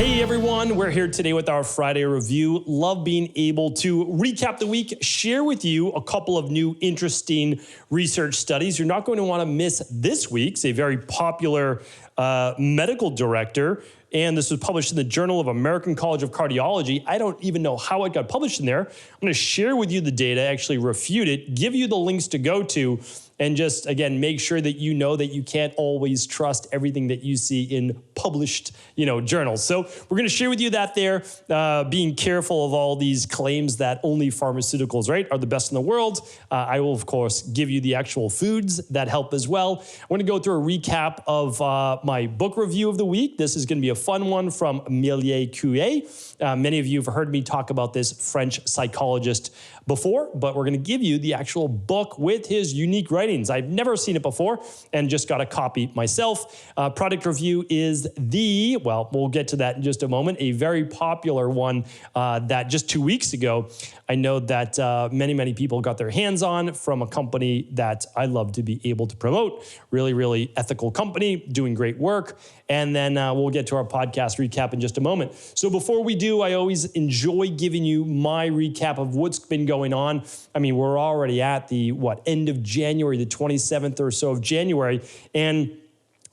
Hey everyone, we're here today with our Friday review. Love being able to recap the week, share with you a couple of new interesting research studies. You're not going to want to miss this week's, a very popular medical director. And this was published in the Journal of American College of Cardiology. I don't even know how it got published in there. I'm going to share with you the data, actually refute it, give you the links to go to, and just, again, make sure that you know that you can't always trust everything that you see in published, journals. So we're going to share with you that there, being careful of all these claims that only pharmaceuticals, right, are the best in the world. I will, of course, give you the actual foods that help as well. I want to go through a recap of my book review of the week. This is going to be a fun one from Emile Coue. Many of you have heard me talk about this French psychologist before, but we're going to give you the actual book with his unique writings. I've never seen it before and just got a copy myself. Product review is we'll get to that in just a moment, a very popular one that just 2 weeks ago, I know that many people got their hands on from a company that I love to be able to promote. Really, really ethical company, doing great work. And then we'll get to our podcast recap in just a moment. So before we do, I always enjoy giving you my recap of what's been going on. I mean, we're already at the, end of January, the 27th or so of January. And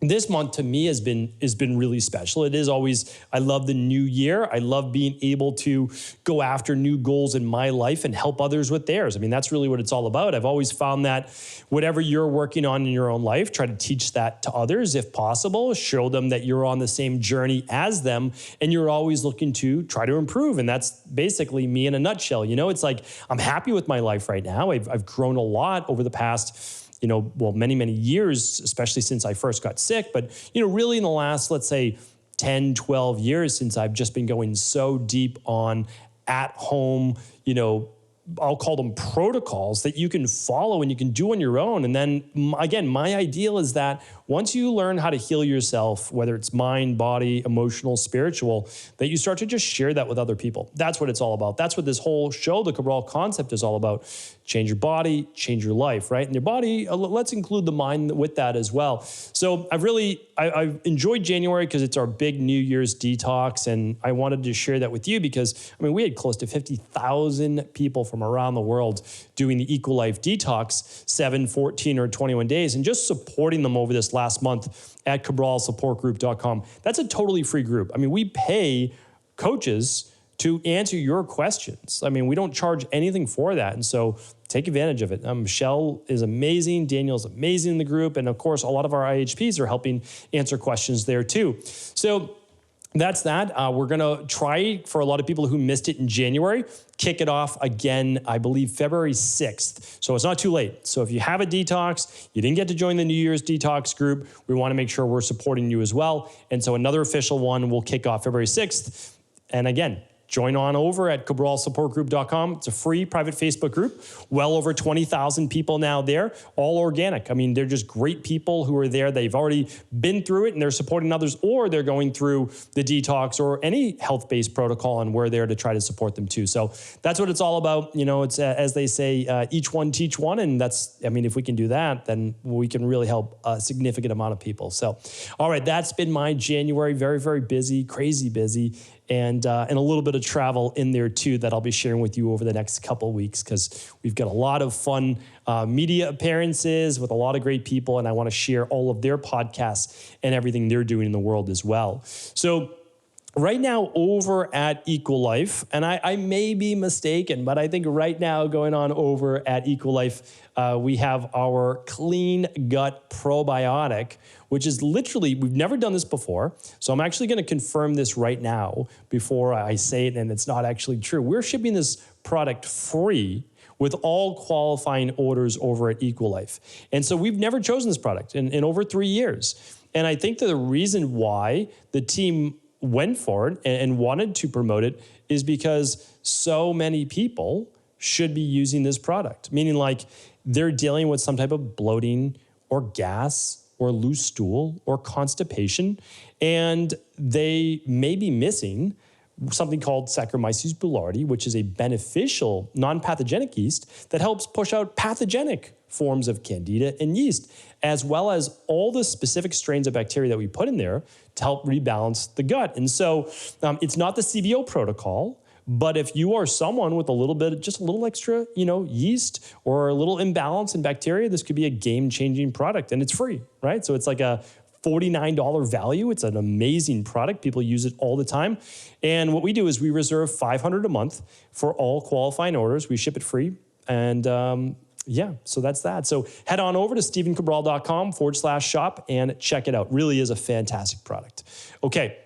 this month to me has been really special. It is always, I love the new year. I love being able to go after new goals in my life and help others with theirs. I mean, that's really what it's all about. I've always found that whatever you're working on in your own life, try to teach that to others if possible. Show them that you're on the same journey as them and you're always looking to try to improve. And that's basically me in a nutshell. It's like I'm happy with my life right now. I've grown a lot over the past many years, especially since I first got sick. But, really in the last, let's say 10, 12 years since I've just been going so deep on at home, I'll call them protocols that you can follow and you can do on your own. And then again, my ideal is that once you learn how to heal yourself, whether it's mind, body, emotional, spiritual, that you start to just share that with other people. That's what it's all about. That's what this whole show, the Cabral concept, is all about. Change your body, change your life, right? And your body, let's include the mind with that as well. So I've enjoyed January because it's our big New Year's detox. And I wanted to share that with you because, we had close to 50,000 people from around the world doing the EquiLife detox, 7, 14, or 21 days, and just supporting them over this last month at CabralSupportGroup.com. That's a totally free group. We pay coaches to answer your questions. We don't charge anything for that. And so take advantage of it. Michelle is amazing. Daniel's amazing in the group. And of course, a lot of our IHPs are helping answer questions there too. So that's that. We're going to try, for a lot of people who missed it in January, kick it off again, I believe, February 6th. So it's not too late. So if you have a detox, you didn't get to join the New Year's detox group, we want to make sure we're supporting you as well. And so another official one will kick off February 6th. And again, join on over at CabralSupportGroup.com. It's a free private Facebook group. Well over 20,000 people now there, all organic. They're just great people who are there. They've already been through it and they're supporting others, or they're going through the detox or any health-based protocol, and we're there to try to support them too. So that's what it's all about. It's, as they say, each one teach one. And that's, if we can do that, then we can really help a significant amount of people. So, all right, that's been my January. Very, very busy, crazy busy. And a little bit of travel in there too that I'll be sharing with you over the next couple of weeks, because we've got a lot of fun media appearances with a lot of great people, and I want to share all of their podcasts and everything they're doing in the world as well. So right now over at EquiLife, and I may be mistaken, but I think right now going on over at EquiLife, we have our Clean Gut Probiotic, which is literally, we've never done this before. So I'm actually going to confirm this right now before I say it, and it's not actually true. We're shipping this product free with all qualifying orders over at EquiLife. And so we've never chosen this product in over 3 years. And I think that the reason why the team went for it and wanted to promote it is because so many people should be using this product, meaning like they're dealing with some type of bloating or gas or loose stool or constipation, and they may be missing something called Saccharomyces boulardii, which is a beneficial, non-pathogenic yeast that helps push out pathogenic forms of candida and yeast, as well as all the specific strains of bacteria that we put in there to help rebalance the gut. And so it's not the CBO protocol, but if you are someone with a little bit, just a little extra, yeast or a little imbalance in bacteria, this could be a game-changing product, and it's free, right? So it's like a $49 value. It's an amazing product. People use it all the time. And what we do is we reserve $500 a month for all qualifying orders. We ship it free. And so that's that. So head on over to StephenCabral.com/shop and check it out. Really is a fantastic product. Okay.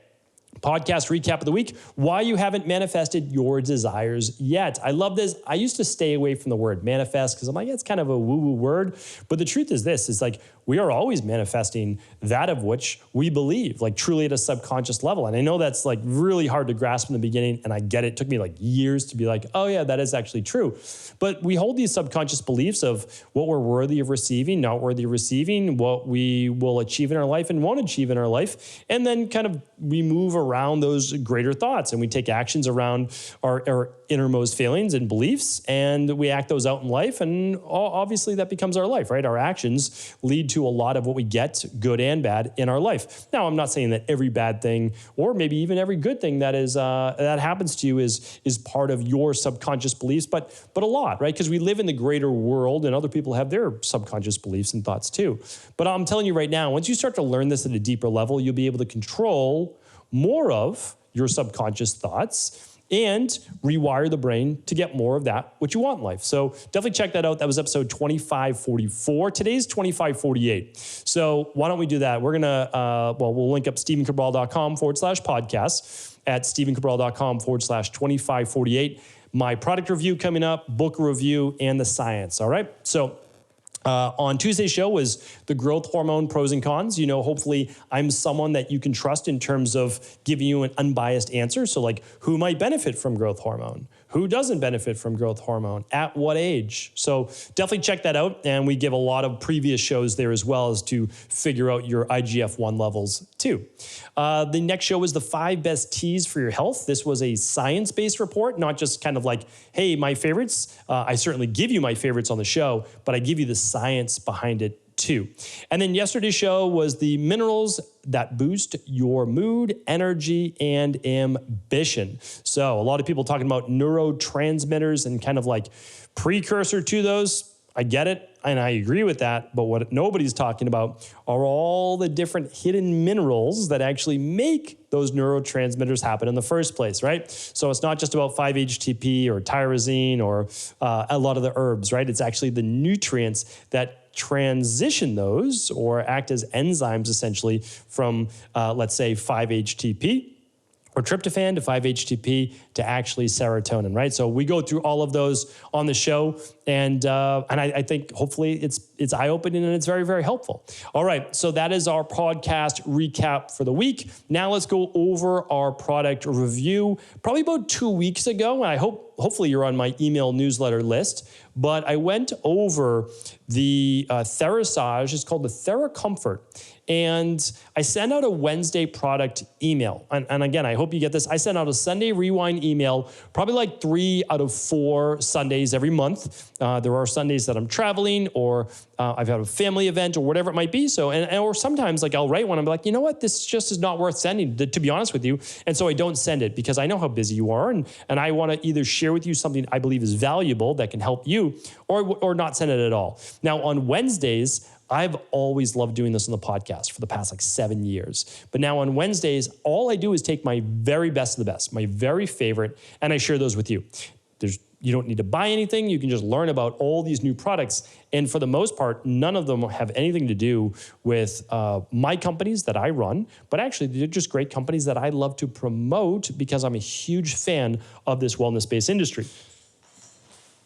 Podcast recap of the week, why you haven't manifested your desires yet. I love this. I used to stay away from the word manifest because I'm like, it's kind of a woo-woo word. But the truth is this, is like, we are always manifesting that of which we believe, like truly at a subconscious level. And I know that's like really hard to grasp in the beginning, and I get it. It took me like years to be like, oh yeah, that is actually true. But we hold these subconscious beliefs of what we're worthy of receiving, not worthy of receiving, what we will achieve in our life and won't achieve in our life. And then kind of we move around those greater thoughts and we take actions around our innermost feelings and beliefs, and we act those out in life. And obviously that becomes our life, right? Our actions lead to a lot of what we get, good and bad, in our life. Now, I'm not saying that every bad thing or maybe even every good thing that is that happens to you is part of your subconscious beliefs, but a lot, right? Because we live in the greater world and other people have their subconscious beliefs and thoughts too. But I'm telling you right now, once you start to learn this at a deeper level, you'll be able to control more of your subconscious thoughts and rewire the brain to get more of that, what you want in life. So definitely check that out. That was episode 2544. Today's 2548. So why don't we do that? We're going to, we'll link up StephenCabral.com/podcast at StephenCabral.com/2548. My product review coming up, book review, and the science. All right. So on Tuesday's show was the growth hormone pros and cons. Hopefully I'm someone that you can trust in terms of giving you an unbiased answer. So like, who might benefit from growth hormone? Who doesn't benefit from growth hormone? At what age? So definitely check that out. And we give a lot of previous shows there as well as to figure out your IGF-1 levels too. The next show was the 5 best teas for your health. This was a science-based report, not just kind of like, hey, my favorites. I certainly give you my favorites on the show, but I give you the science behind it too. And then yesterday's show was the minerals that boost your mood, energy, and ambition. So a lot of people talking about neurotransmitters and kind of like precursor to those. I get it, and I agree with that, but what nobody's talking about are all the different hidden minerals that actually make those neurotransmitters happen in the first place, right? So it's not just about 5-HTP or tyrosine or a lot of the herbs, right? It's actually the nutrients that transition those or act as enzymes essentially from, let's say, 5-HTP or tryptophan to 5-HTP to actually serotonin, right? So we go through all of those on the show, and I think hopefully it's eye-opening and it's very, very helpful. All right, so that is our podcast recap for the week. Now let's go over our product review. Probably about 2 weeks ago, and hopefully you're on my email newsletter list, but I went over the Therasage. It's called the TheraComfort. And I sent out a Wednesday product email. And again, I hope you get this. I sent out a Sunday Rewind email, probably like 3 out of 4 Sundays every month. There are Sundays that I'm traveling or I've had a family event or whatever it might be. So, or sometimes like I'll write one and be like, you know what, this just is not worth sending, to be honest with you. And so I don't send it because I know how busy you are. And I want to either share with you something I believe is valuable that can help you or not send it at all. Now on Wednesdays, I've always loved doing this on the podcast for the past like 7 years. But now on Wednesdays, all I do is take my very best of the best, my very favorite, and I share those with you. You don't need to buy anything. You can just learn about all these new products. And for the most part, none of them have anything to do with my companies that I run, but actually they're just great companies that I love to promote because I'm a huge fan of this wellness-based industry.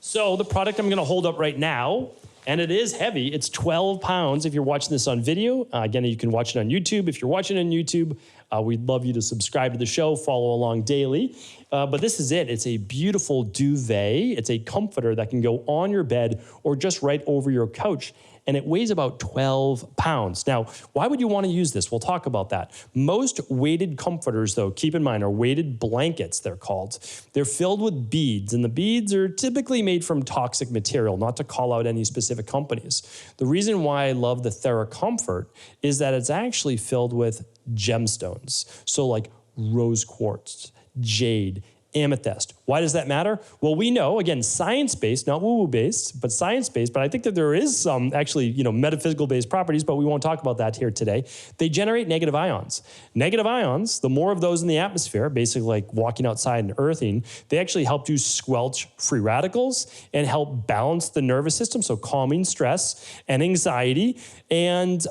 So the product I'm going to hold up right now, and it is heavy. It's 12 pounds if you're watching this on video. Again, you can watch it on YouTube. If you're watching on YouTube, we'd love you to subscribe to the show, follow along daily. But this is it. It's a beautiful duvet. It's a comforter that can go on your bed or just right over your couch. and it weighs about 12 pounds. Now, why would you want to use this? We'll talk about that. Most weighted comforters, though, keep in mind, are weighted blankets, they're called. They're filled with beads, and the beads are typically made from toxic material, not to call out any specific companies. The reason why I love the TheraComfort is that it's actually filled with gemstones. So like rose quartz, jade, amethyst. Why does that matter? Well, we know, again, science-based, not woo-woo based, but science-based, but I think that there is some actually, metaphysical-based properties, but we won't talk about that here today. They generate negative ions. Negative ions, the more of those in the atmosphere, basically like walking outside and earthing, they actually help to squelch free radicals and help balance the nervous system, so calming stress and anxiety, and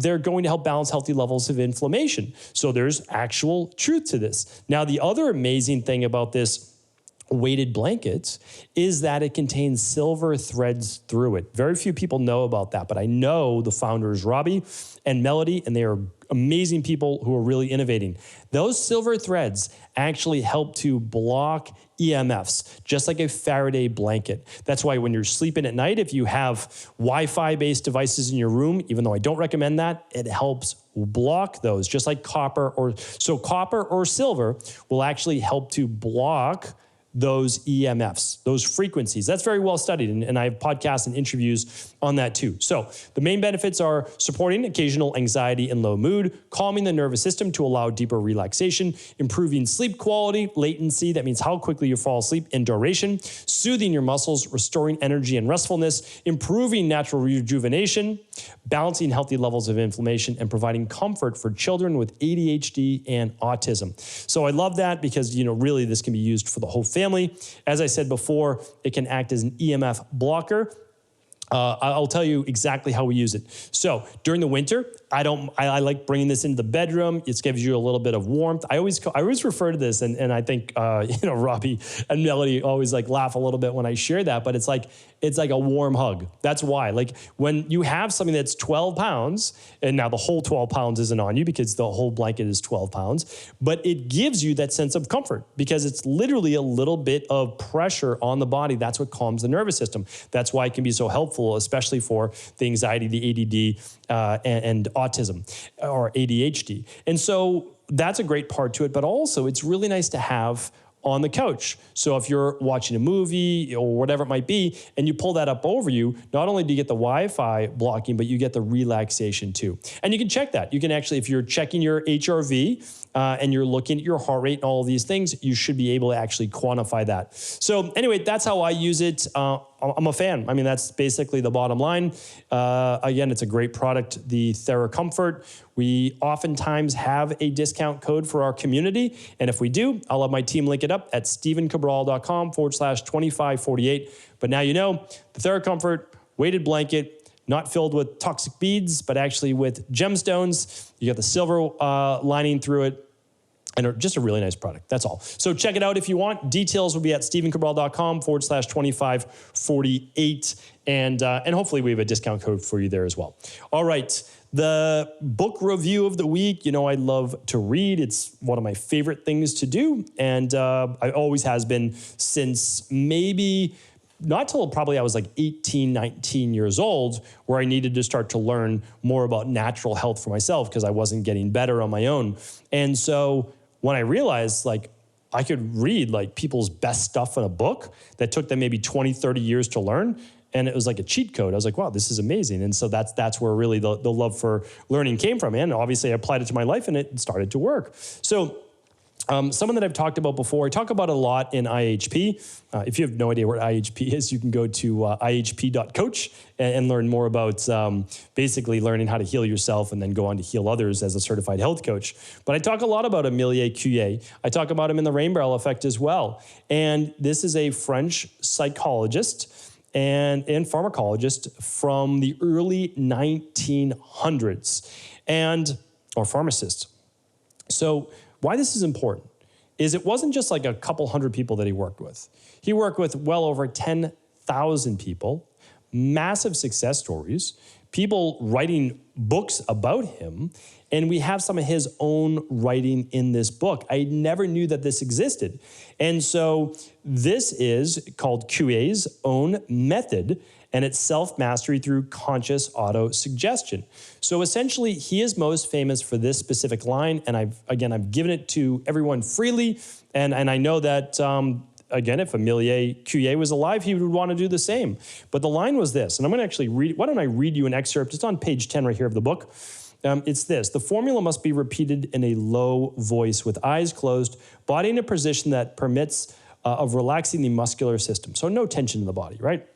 they're going to help balance healthy levels of inflammation. So there's actual truth to this. Now, the other amazing thing about this weighted blankets is that it contains silver threads through it. Very few people know about that, but I know the founders, Robbie and Melody, and they are amazing people who are really innovating. Those silver threads actually help to block EMFs, just like a Faraday blanket. That's why when you're sleeping at night, if you have Wi-Fi based devices in your room, even though I don't recommend that, it helps block those, just like copper or silver will actually help to block those EMFs, those frequencies. That's very well studied, and I have podcasts and interviews on that too. So the main benefits are supporting occasional anxiety and low mood, calming the nervous system to allow deeper relaxation, improving sleep quality, latency, that means how quickly you fall asleep, and duration, soothing your muscles, restoring energy and restfulness, improving natural rejuvenation, balancing healthy levels of inflammation, and providing comfort for children with ADHD and autism. So I love that because, really this can be used for the whole family. As I said before, it can act as an EMF blocker. I'll tell you exactly how we use it. So during the winter, I like bringing this into the bedroom. It gives you a little bit of warmth. I always refer to this, and I think Robbie and Melody always laugh a little bit when I share that, but it's like a warm hug. That's why. Like when you have something that's 12 pounds, and now the whole 12 pounds isn't on you because the whole blanket is 12 pounds, but it gives you that sense of comfort because it's literally a little bit of pressure on the body. That's what calms the nervous system. That's why it can be so helpful, especially for the anxiety, the ADD, and autism or ADHD. And so that's a great part to it, but also it's really nice to have on the couch. So if you're watching a movie or whatever it might be, and you pull that up over you, not only do you get the Wi-Fi blocking, but you get the relaxation too. And you can check that. You can actually, if you're checking your HRV and you're looking at your heart rate and all of these things, you should be able to actually quantify that. So anyway, that's how I use it. I'm a fan. I mean, that's basically the bottom line. Again, it's a great product, the TheraComfort. We oftentimes have a discount code for our community. And if we do, I'll have my team link it up at stephencabral.com/2548. But now you know, the TheraComfort weighted blanket, not filled with toxic beads, but actually with gemstones. You got the silver lining through it. And just a really nice product. That's all. So check it out if you want. Details will be at stephencabral.com/2548. And hopefully we have a discount code for you there as well. All right. The book review of the week, I love to read. It's one of my favorite things to do. And I always has been since maybe not till probably I was like 18, 19 years old, where I needed to start to learn more about natural health for myself because I wasn't getting better on my own. And so when I realized I could read people's best stuff in a book that took them maybe 20, 30 years to learn, and it was like a cheat code. I was like, wow, this is amazing. And so that's where really the love for learning came from. And obviously I applied it to my life and it started to work. So someone that I've talked about before, I talk about a lot in IHP. If you have no idea what IHP is, you can go to ihp.coach and learn more about basically learning how to heal yourself and then go on to heal others as a certified health coach. But I talk a lot about Emile Coue. I talk about him in the Rainbow Effect as well. And this is a French psychologist and pharmacologist from the early 1900s or pharmacist. So why this is important is it wasn't just like a couple hundred people that he worked with. He worked with well over 10,000 people, massive success stories, people writing books about him, and we have some of his own writing in this book. I never knew that this existed. And so this is called Coue's own method, and it's self-mastery through conscious auto-suggestion. So essentially, he is most famous for this specific line, and I've given it to everyone freely, and I know that, again, if Emile Coue was alive, he would want to do the same. But the line was this, and I'm going to actually read, why don't I read you an excerpt? It's on page 10 right here of the book. It's this: the formula must be repeated in a low voice with eyes closed, body in a position that permits of relaxing the muscular system. So no tension in the body, right?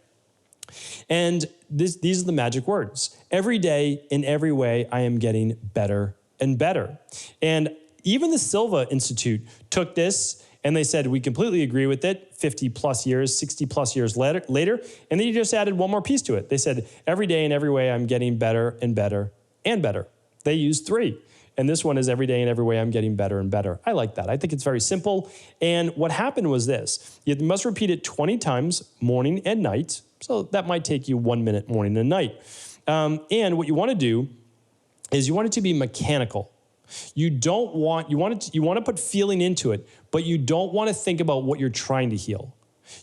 And these are the magic words. Every day, in every way, I am getting better and better. And even the Silva Institute took this and they said, we completely agree with it, 50 plus years, 60 plus years later, and then you just added one more piece to it. They said, every day in every way, I'm getting better and better and better. They used 3. And this one is every day in every way, I'm getting better and better. I like that. I think it's very simple. And what happened was this: you must repeat it 20 times, morning and night. So that might take you 1 minute morning and night. And what you want to do is you want it to be mechanical. You want to put feeling into it, but you don't want to think about what you're trying to heal.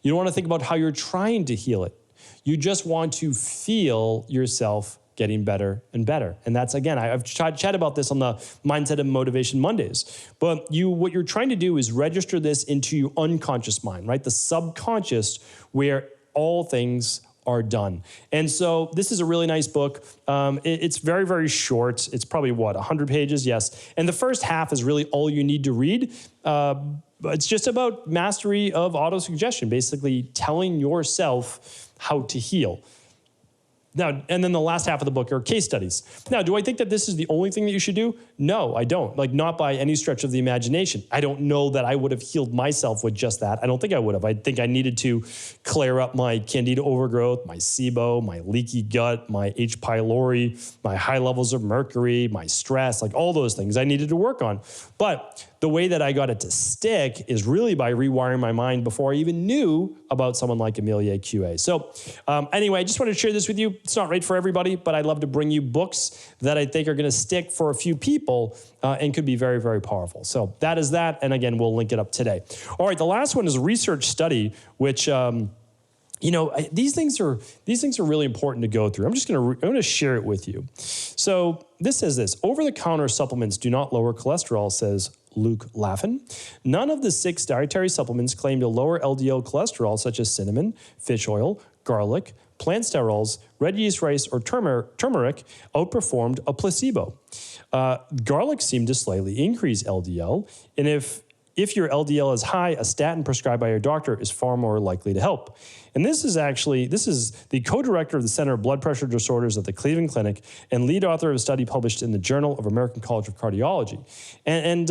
You don't want to think about how you're trying to heal it. You just want to feel yourself getting better and better. And that's, again, I've chatted about this on the Mindset and Motivation Mondays. But what you're trying to do is register this into your unconscious mind, right? The subconscious, where all things are done. And so this is a really nice book. It's very, very short. It's probably, 100 pages? Yes. And the first half is really all you need to read. It's just about mastery of autosuggestion, basically telling yourself how to heal. Now, and then the last half of the book are case studies. Now, do I think that this is the only thing that you should do? No, I don't. Like, not by any stretch of the imagination. I don't know that I would have healed myself with just that. I don't think I would have. I think I needed to clear up my candida overgrowth, my SIBO, my leaky gut, my H. pylori, my high levels of mercury, my stress, like all those things I needed to work on. But the way that I got it to stick is really by rewiring my mind before I even knew about someone like Emile Coue. So anyway, I just wanted to share this with you. It's not right for everybody, but I'd love to bring you books that I think are going to stick for a few people and could be very, very powerful. So that is that. And again, we'll link it up today. All right, the last one is a research study, which these things are really important to go through. I'm going to share it with you. So this says this: over-the-counter supplements do not lower cholesterol, says Luke Laffin. None of the 6 dietary supplements claim to lower LDL cholesterol, such as cinnamon, fish oil, garlic, plant sterols, red yeast rice, or turmeric, outperformed a placebo. Garlic seemed to slightly increase LDL, and if your LDL is high, a statin prescribed by your doctor is far more likely to help. And this is the co-director of the Center of Blood Pressure Disorders at the Cleveland Clinic and lead author of a study published in the Journal of American College of Cardiology. And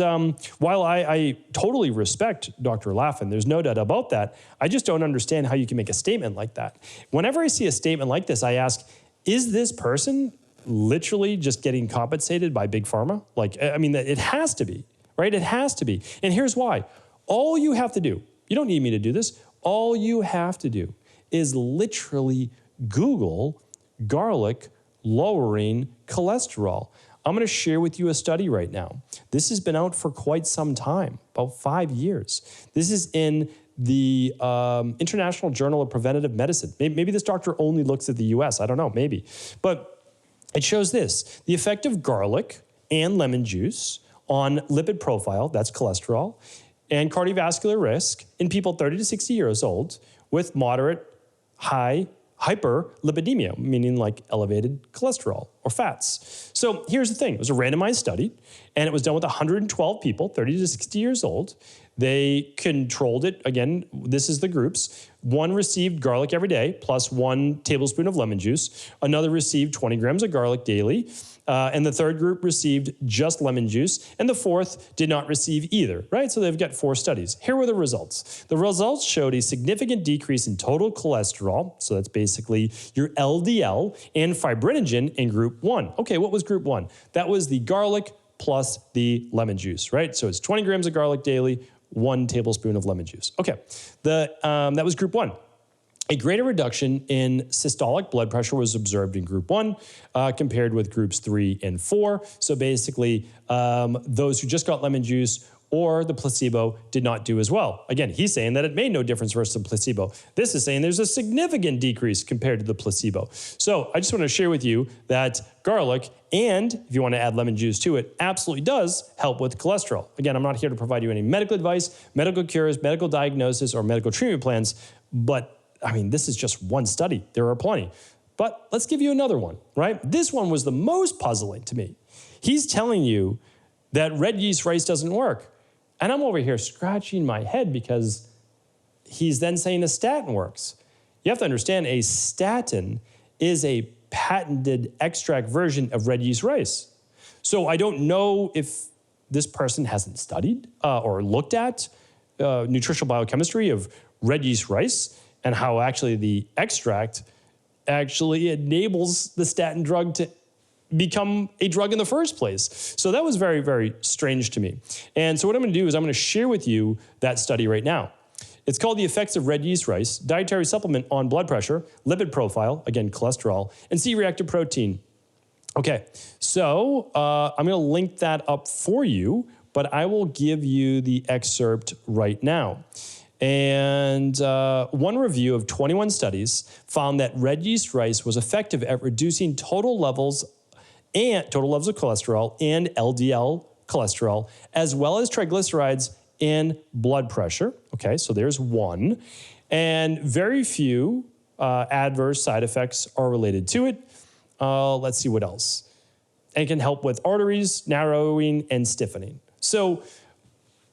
while I totally respect Dr. Laffin, there's no doubt about that, I just don't understand how you can make a statement like that. Whenever I see a statement like this, I ask, is this person literally just getting compensated by Big Pharma? It has to be. Right? It has to be. And here's why. All you have to do, you don't need me to do this, all you have to do is literally Google garlic lowering cholesterol. I'm going to share with you a study right now. This has been out for quite some time, about 5 years. This is in the International Journal of Preventative Medicine. Maybe this doctor only looks at the US. I don't know, maybe. But it shows this: the effect of garlic and lemon juice on lipid profile, that's cholesterol, and cardiovascular risk in people 30 to 60 years old with moderate, high, hyperlipidemia, meaning like elevated cholesterol or fats. So here's the thing. It was a randomized study, and it was done with 112 people, 30 to 60 years old. They controlled it. Again, this is the groups. One received garlic every day, plus 1 tablespoon of lemon juice. Another received 20 grams of garlic daily. And the third group received just lemon juice. And the fourth did not receive either, right? So they've got 4 studies. Here were the results. The results showed a significant decrease in total cholesterol. So that's basically your LDL and fibrinogen in group 1. Okay, what was group 1? That was the garlic plus the lemon juice, right? So it's 20 grams of garlic daily, 1 tablespoon of lemon juice. Okay, that was group 1. A greater reduction in systolic blood pressure was observed in group 1 compared with groups 3 and 4. So basically, those who just got lemon juice or the placebo did not do as well. Again, he's saying that it made no difference versus the placebo. This is saying there's a significant decrease compared to the placebo. So I just want to share with you that garlic, and if you want to add lemon juice to it, absolutely does help with cholesterol. Again, I'm not here to provide you any medical advice, medical cures, medical diagnosis, or medical treatment plans, but I mean, this is just one study. There are plenty. But let's give you another one, right? This one was the most puzzling to me. He's telling you that red yeast rice doesn't work. And I'm over here scratching my head because he's then saying a statin works. You have to understand, a statin is a patented extract version of red yeast rice. So I don't know if this person hasn't studied or looked at nutritional biochemistry of red yeast rice, and how actually the extract actually enables the statin drug to become a drug in the first place. So that was very, very strange to me. And so what I'm going to do is I'm going to share with you that study right now. It's called The Effects of Red Yeast Rice, Dietary Supplement on Blood Pressure, Lipid Profile, again, cholesterol, and C-reactive protein. Okay, so I'm going to link that up for you, but I will give you the excerpt right now. And one review of 21 studies found that red yeast rice was effective at reducing total levels of cholesterol and LDL cholesterol, as well as triglycerides and blood pressure. Okay, so there's one. And very few adverse side effects are related to it. Let's see what else. And it can help with arteries, narrowing, and stiffening. So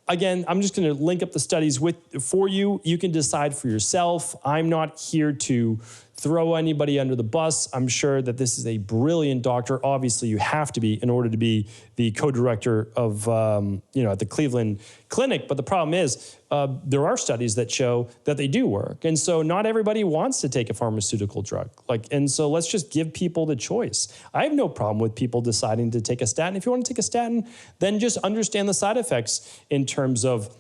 again, I'm just going to link up the studies for you. You can decide for yourself. I'm not here to throw anybody under the bus. I'm sure that this is a brilliant doctor. Obviously, you have to be in order to be the co-director of, at the Cleveland Clinic. But the problem is there are studies that show that they do work. And so not everybody wants to take a pharmaceutical drug. And so let's just give people the choice. I have no problem with people deciding to take a statin. If you want to take a statin, then just understand the side effects in terms of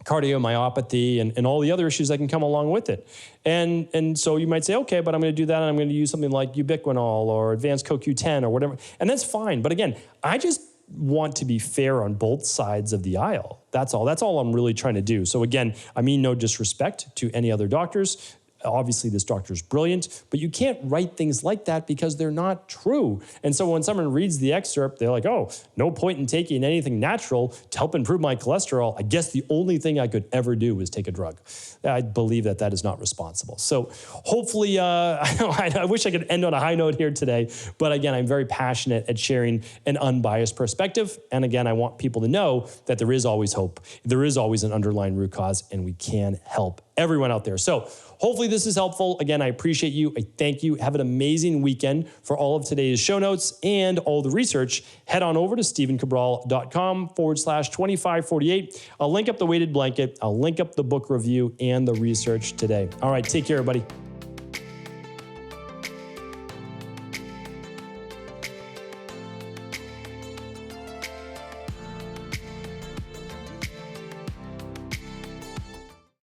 cardiomyopathy and all the other issues that can come along with it. And so you might say, okay, but I'm going to do that and I'm going to use something like ubiquinol or advanced CoQ10 or whatever. And that's fine. But again, I just want to be fair on both sides of the aisle. That's all. That's all I'm really trying to do. So again, I mean no disrespect to any other doctors. Obviously, this doctor is brilliant, but you can't write things like that because they're not true. And so when someone reads the excerpt, they're like, oh, no point in taking anything natural to help improve my cholesterol. I guess the only thing I could ever do is take a drug. I believe that that is not responsible. So hopefully, I wish I could end on a high note here today. But again, I'm very passionate at sharing an unbiased perspective. And again, I want people to know that there is always hope. There is always an underlying root cause, and we can help everyone out there. So hopefully this is helpful. Again, I appreciate you. I thank you. Have an amazing weekend. For all of today's show notes and all the research, head on over to stephencabral.com/2548. I'll link up the weighted blanket. I'll link up the book review and the research today. All right, take care, everybody.